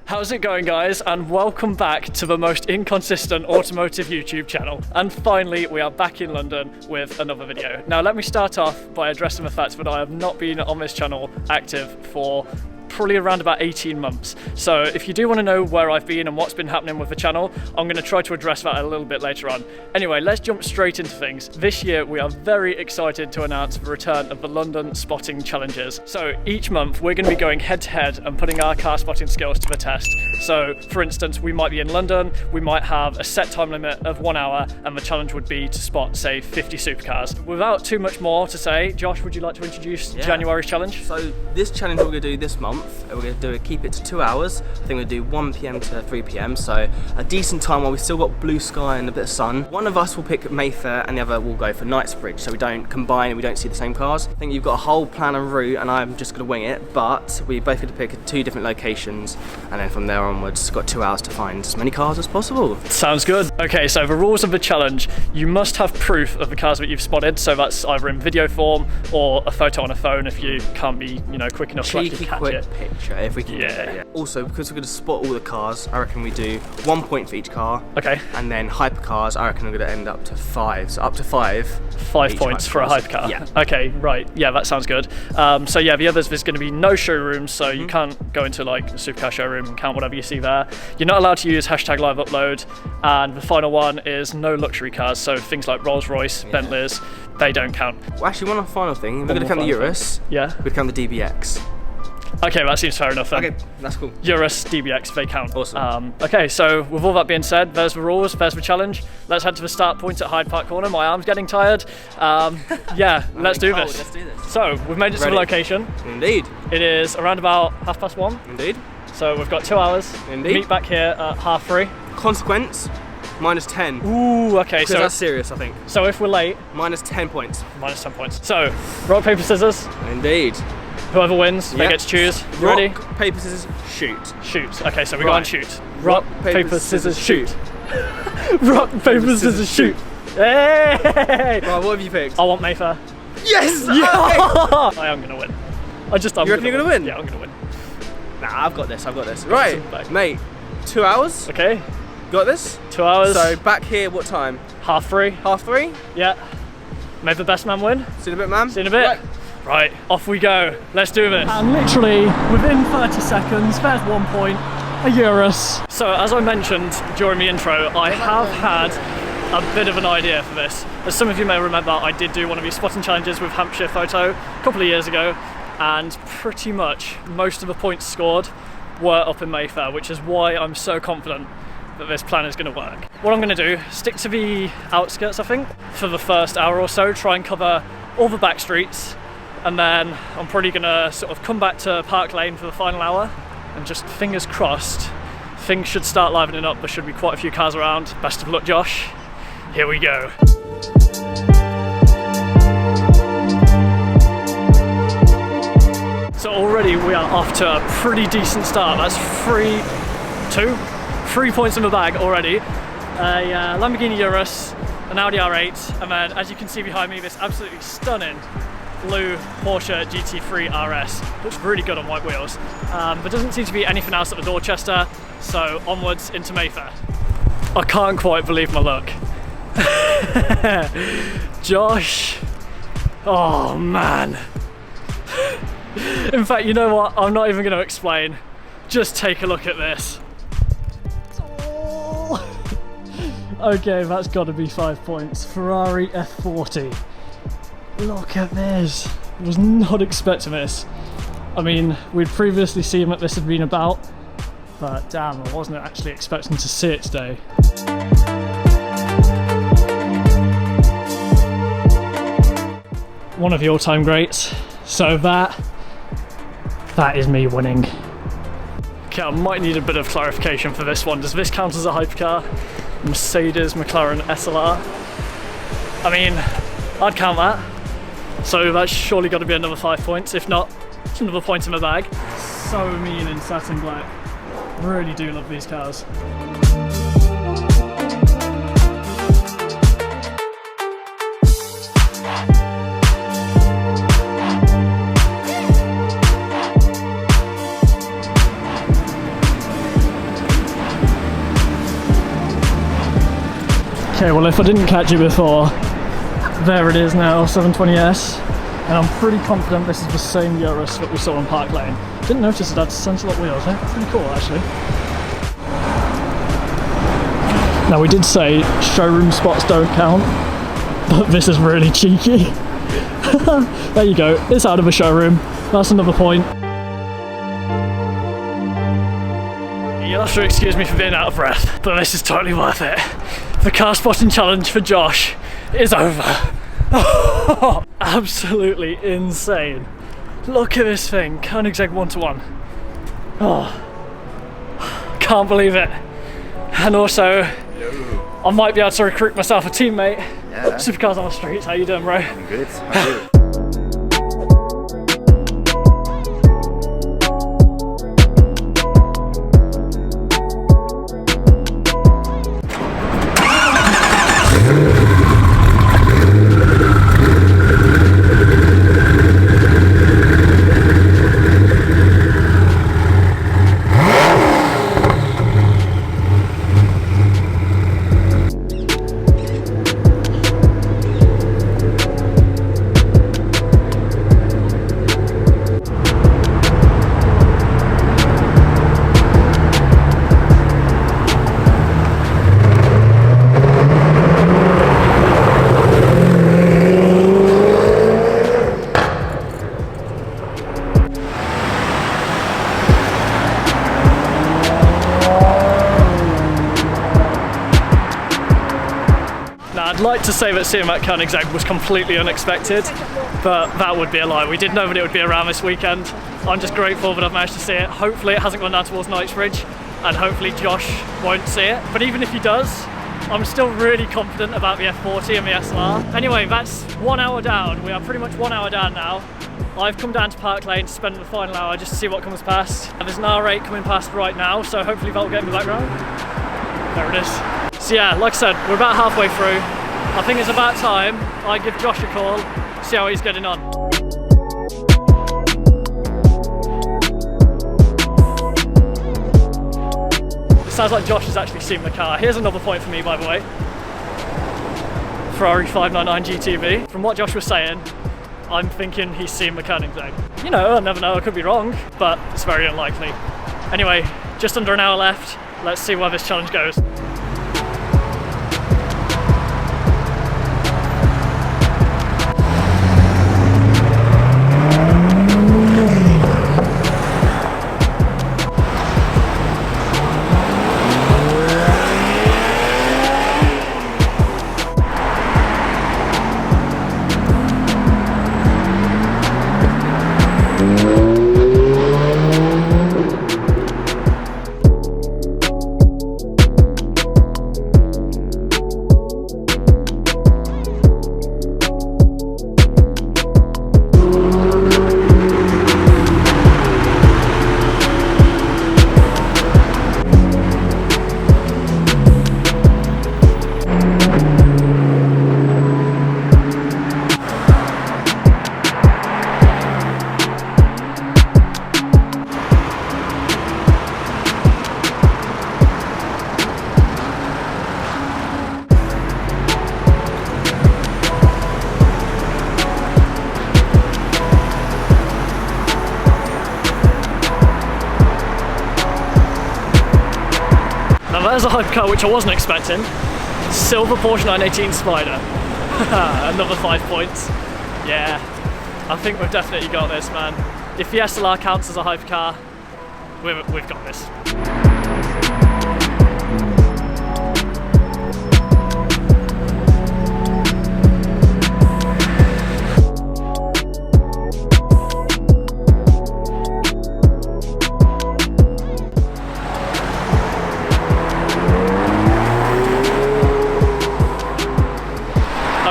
How's it going, guys? And welcome back to the most inconsistent automotive YouTube channel. And finally, we are back in London with another video. Now, let me start off by addressing the fact that I have not been on this channel active for probably around about 18 months. So if you do want to know where I've been and what's been happening with the channel, I'm going to try to address that a little bit later on. Anyway, let's jump straight into things. This year we are very excited to announce the return of the London Spotting Challenges. So each month we're going to be going head to head and putting our car spotting skills to the test. So for instance, we might be in London, we might have a set time limit of 1 hour, and the challenge would be to spot, say, 50 supercars. Without too much more to say, Josh, would you like to introduce January's challenge? So this challenge we're going to do this month, we're going to keep it to 2 hours. I think we're going to do 1 PM to 3 PM, so a decent time while we've still got blue sky and a bit of sun. One of us will pick Mayfair and the other will go for Knightsbridge, so we don't combine and we don't see the same cars. I think you've got a whole plan and route, and I'm just going to wing it, but we both get to pick 2 different locations, and then from there onwards, got 2 hours to find as many cars as possible. Sounds good. Okay, so the rules of the challenge: you must have proof of the cars that you've spotted, so that's either in video form or a photo on a phone if you can't be, quick enough to actually catch it. Picture if we can. Yeah. Also, because we're going to spot all the cars, I reckon we do 1 point for each car. Okay. And then hypercars, I reckon we're going to end up to 5. So up to 5. 5 points for a hypercar. Yeah. Okay, right. Yeah, that sounds good. So yeah, the others, there's going to be no showrooms, so you can't go into like a supercar showroom and count whatever you see there. You're not allowed to use #liveupload, and the final one is no luxury cars, so things like Rolls-Royce, Bentleys, they don't count. Well, actually, one final thing, we're going to count the Urus. Yeah. We're count the DBX. Okay, that seems fair enough then. Okay, that's cool. Urus, DBX, they count. Awesome. Okay, so with all that being said, there's the rules, there's the challenge. Let's head to the start point at Hyde Park Corner. My arm's getting tired. Yeah, let's do this. Let's do this. So, we've made it to the location. Indeed. It is around about 1:30. Indeed. So we've got 2 hours. Indeed. Meet back here at 3:30. Consequence, -10. Ooh, okay. So that's serious, I think. So if we're late, -10 points. -10 points. So, rock, paper, scissors. Indeed. Whoever wins, they get to choose. You ready? Rock, paper, scissors, shoot. Shoot. Okay, so we go and shoot. Rock, paper, scissors, shoot. Rock, paper, scissors, shoot. Hey! Right, what have you picked? I want Mayfair. Yes! Yeah! I am going to win. You reckon you're going to win? Yeah, I'm going to win. Nah, I've got this. Right, mate, 2 hours. Okay. Got this? 2 hours. So back here, what time? 3:30. 3:30? Yeah. May the best man win. See you in a bit, man. See you in a bit. Right, off we go. Let's do this. And literally within 30 seconds, there's 1 point, a Urus. So as I mentioned during the intro, I have had a bit of an idea for this. As some of you may remember, I did do one of these spotting challenges with Hampshire Photo a couple of years ago, and pretty much most of the points scored were up in Mayfair, which is why I'm so confident that this plan is going to work. What I'm going to do, stick to the outskirts, I think, for the first hour or so, try and cover all the back streets, and then I'm probably going to sort of come back to Park Lane for the final hour, and just fingers crossed, things should start livening up. There should be quite a few cars around. Best of luck, Josh. Here we go. So already we are off to a pretty decent start. That's 3 points in the bag already. A Lamborghini Urus, an Audi R8, and then as you can see behind me, this absolutely stunning blue Porsche GT3 RS. Looks really good on white wheels. There doesn't seem to be anything else at the Dorchester, so onwards into Mayfair. I can't quite believe my luck. Josh, oh man. In fact, you know what? I'm not even going to explain. Just take a look at this. Oh. Okay, that's got to be 5 points. Ferrari F40. Look at this. I was not expecting this. I mean, we'd previously seen what this had been about, but damn, I wasn't actually expecting to see it today. One of the all-time greats. So that is me winning. Okay, I might need a bit of clarification for this one. Does this count as a hypercar? Mercedes McLaren SLR? I mean, I'd count that. So that's surely got to be another 5 points. If not, it's another point in the bag. So mean in satin black. Really do love these cars. Okay, well if I didn't catch it before, there it is now, 720S. And I'm pretty confident this is the same Urus that we saw on Park Lane. Didn't notice it had centre-lock wheels, eh? Pretty cool actually. Now we did say showroom spots don't count, but this is really cheeky. There you go, it's out of a showroom. That's another point. You'll have to excuse me for being out of breath, but this is totally worth it. The car spotting challenge for Josh is over. Absolutely insane. Look at this thing, Koenigsegg 1-to-1. Oh, can't believe it. And also, I might be able to recruit myself a teammate. Yeah. Supercars on the streets, how you doing, bro? I'm good. How are you? I'd like to say that seeing him at Koenigsegg was completely unexpected, but that would be a lie. We did know that it would be around this weekend. I'm just grateful that I've managed to see it. Hopefully it hasn't gone down towards Knightsbridge, and hopefully Josh won't see it. But even if he does, I'm still really confident about the F40 and the SLR. Anyway, that's 1 hour down. We are pretty much 1 hour down now. I've come down to Park Lane to spend the final hour just to see what comes past. There's an R8 coming past right now, so hopefully that'll get in the background. There it is. So yeah, like I said, we're about halfway through. I think it's about time I give Josh a call, see how he's getting on. It sounds like Josh has actually seen the car. Here's another point for me, by the way. Ferrari 599 GTB. From what Josh was saying, I'm thinking he's seen the Koenigsegg. You know, I never know, I could be wrong, but it's very unlikely. Anyway, just under an hour left. Let's see where this challenge goes. There's a hypercar which I wasn't expecting. Silver Porsche 918 Spider. Another 5 points. Yeah, I think we've definitely got this, man. If the SLR counts as a hypercar, we've got this.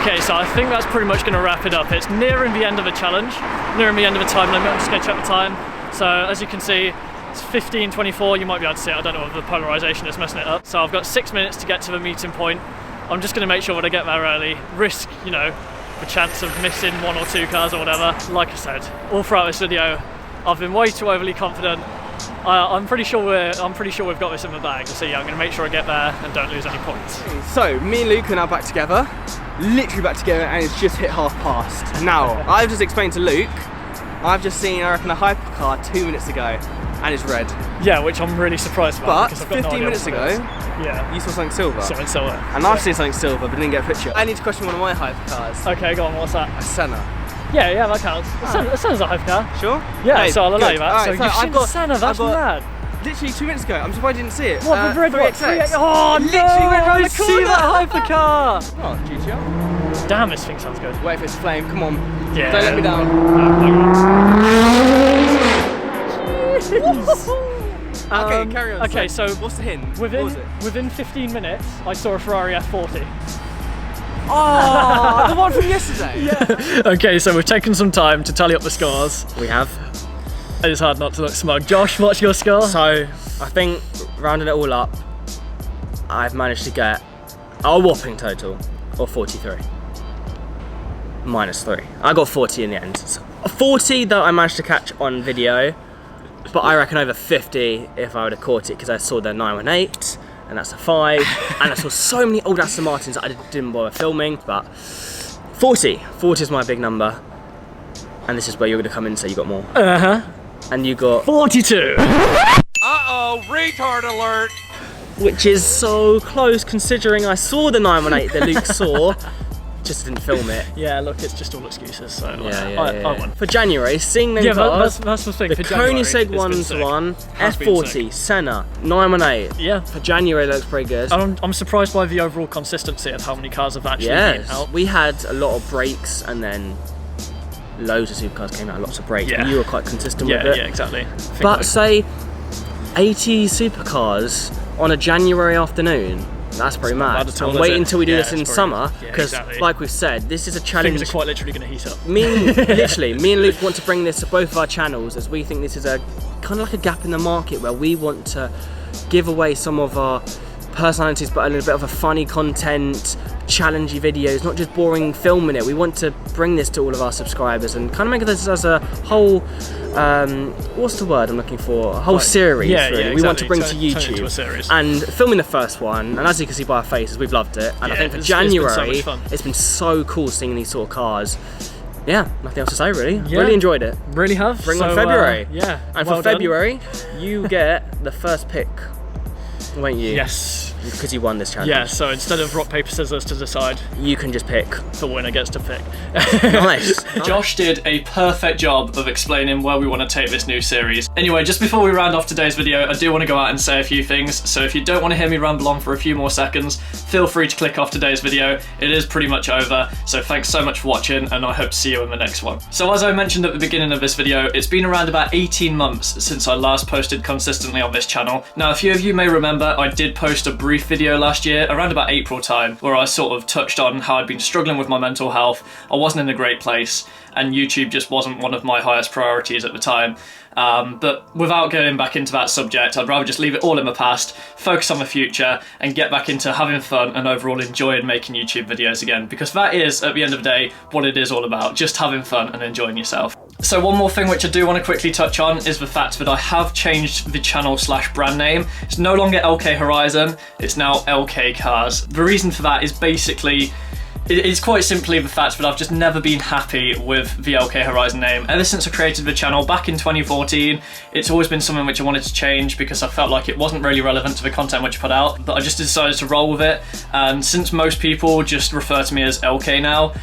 Okay, so I think that's pretty much going to wrap it up. It's nearing the end of the challenge, nearing the end of the time limit. I'm just going to check the time. So as you can see, it's 15:24. You might be able to see it. I don't know if the polarization is messing it up. So I've got 6 minutes to get to the meeting point. I'm just going to make sure that I get there early, risk, you know, the chance of missing 1 or 2 cars or whatever. Like I said, all throughout this video, I've been way too overly confident. I'm pretty sure we've got this in the bag. So yeah, I'm going to make sure I get there and don't lose any points. So me and Luke are now back together, literally back together, and it's just hit past. Now I've just explained to Luke, I've just seen, I reckon, a hypercar 2 minutes ago, and it's red. Yeah, which I'm really surprised about. But 15 minutes ago, yeah, you saw something silver. Something silver. And I've seen something silver, but didn't get a picture. I need to question one of my hypercars. Okay, go on. What's that? A Senna. Yeah, that counts. It sounds like a hypercar. Sure? Yeah, hey, so I'll allow you that. Right, so you've seen the Senna, that's mad. Literally 2 minutes ago, I'm surprised I didn't see it. What, the red one? 3XX. Oh, literally went round the see corner. that hypercar! Oh, GTR. Damn, this thing sounds good. Wait for its flame, come on. Yeah. Don't let me down. Okay, carry on. Okay, so what's the hint? Within 15 minutes, I saw a Ferrari F40. Oh, the one from yesterday. Yeah. Okay, so we've taken some time to tally up the scores. We have. It's hard not to look smug. Josh, what's your score? So, I think, rounding it all up, I've managed to get a whopping total of 43. Minus 3. I got 40 in the end. So, 40 that I managed to catch on video, but I reckon over 50 if I would have caught it, because I saw the 918, and that's a 5, and I saw so many old Aston Martins that I didn't bother filming, but 40 is my big number, and this is where you're going to come in, so you got more. And you got 42. Uh-oh, retard alert! Which is so close, considering I saw the 918 that Luke saw, just didn't film it. Yeah, look, it's just all excuses, so I won. For January, seeing them cars, that's the thing. the for January, Koenigsegg one's won, Has been F40, sick. Senna, 918. Yeah. For January, that looks pretty good. I'm surprised by the overall consistency of how many cars have actually been out. We had a lot of breaks, and then loads of supercars came out, lots of breaks, Yeah. and you were quite consistent with it. Yeah, exactly. But say 80 supercars on a January afternoon, that's pretty mad. And wait until we do this in summer, because like we've said, this is a challenge. Things are quite literally going to heat up. Me and Luke want to bring this to both of our channels, as we think this is a kind of like a gap in the market where we want to give away some of our personalities, but a little bit of a funny content, challengey videos, not just boring filming it. We want to bring this to all of our subscribers and kind of make this as a whole, what's the word I'm looking for? A whole series, really. Exactly. We want to bring to Turn it YouTube. into a series. And filming the first one, and as you can see by our faces, we've loved it. And I think for January, it's been so cool seeing these sort of cars. Yeah, nothing else to say really. Yeah. Really enjoyed it. Really have. Bring on February. Yeah. And for February, you get the first pick, won't you? Yes. Because you won this challenge. Yeah, so instead of rock, paper, scissors to decide, you can just pick. the winner gets to pick. Nice. Josh did a perfect job of explaining where we want to take this new series. Anyway, just before we round off today's video, I do want to go out and say a few things. So if you don't want to hear me ramble on for a few more seconds, feel free to click off today's video. It is pretty much over. So thanks so much for watching, and I hope to see you in the next one. So as I mentioned at the beginning of this video, it's been around about 18 months since I last posted consistently on this channel. Now, a few of you may remember I did post a brief video last year, around about April time, where I sort of touched on how I'd been struggling with my mental health. I wasn't in a great place, and YouTube just wasn't one of my highest priorities at the time. But without going back into that subject, I'd rather just leave it all in the past, focus on the future, and get back into having fun and overall enjoying making YouTube videos again, because that is, at the end of the day, what it is all about, just having fun and enjoying yourself. So one more thing which I do want to quickly touch on is the fact that I have changed the channel / brand name. It's no longer LK Horizon, it's now LK Cars. The reason for that is basically, it's quite simply the fact that I've just never been happy with the LK Horizon name. Ever since I created the channel back in 2014, it's always been something which I wanted to change because I felt like it wasn't really relevant to the content which I put out, but I just decided to roll with it. And since most people just refer to me as LK now,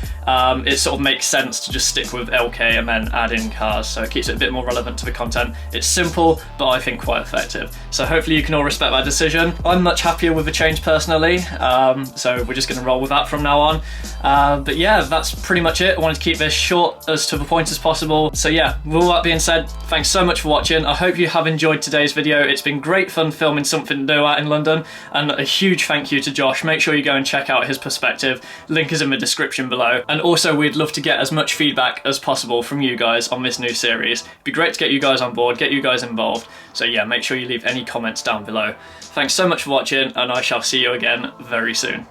it sort of makes sense to just stick with LK and then add in cars, so it keeps it a bit more relevant to the content. It's simple, but I think quite effective. So hopefully you can all respect that decision. I'm much happier with the change personally, so we're just going to roll with that from now on. But yeah, that's pretty much it. I wanted to keep this short as to the point as possible. So yeah, with all that being said, thanks so much for watching. I hope you have enjoyed today's video. It's been great fun filming something new out in London, and a huge thank you to Josh. Make sure you go and check out his perspective. Link is in the description below. And also, we'd love to get as much feedback as possible from you guys on this new series. It'd be great to get you guys on board, get you guys involved. So yeah, make sure you leave any comments down below. Thanks so much for watching, and I shall see you again very soon.